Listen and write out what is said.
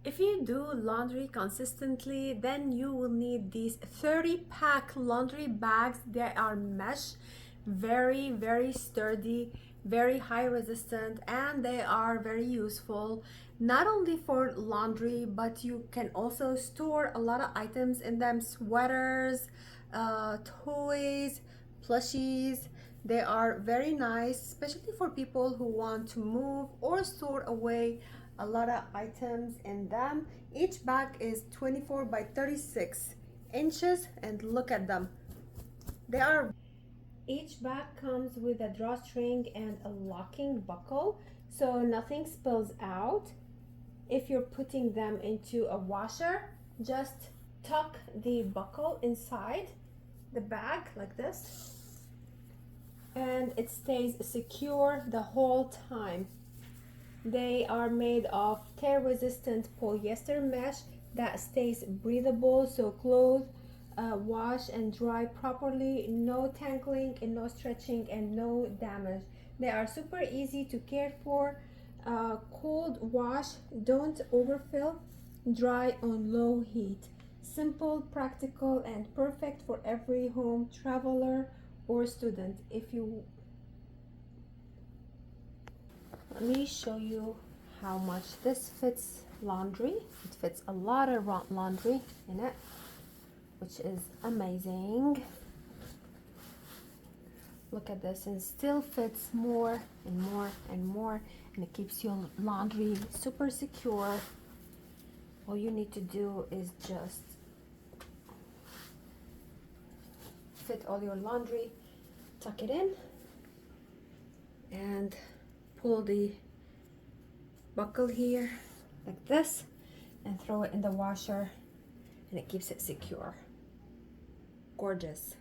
If you do laundry consistently, then you will need these 30-pack laundry bags. They are mesh, very sturdy, very high resistant, and they are very useful not only for laundry, but you can also store a lot of items in them: sweaters, toys, plushies. They are very nice, especially for people who want to move or store away a lot of items in them. Each bag is 24 by 36 inches, and look at them. They are Each bag comes with a drawstring and a locking buckle, so nothing spills out. If you're putting them into a washer, just tuck the buckle inside the bag like this, and it stays secure the whole time. They are made of tear-resistant polyester mesh that stays breathable, so clothes wash and dry properly, no tangling and no stretching and no damage. They are super easy to care for. Cold wash, don't overfill, dry on low heat. Simple, practical, and perfect for every home traveler or student. Let me show you how much this fits laundry. It fits a lot of laundry in it, which is amazing. Look at this, and it still fits more and more and more, and it keeps your laundry super secure. All you need to do is just fit all your laundry, tuck it in, and pull the buckle here like this and throw it in the washer, and it keeps it secure. Gorgeous.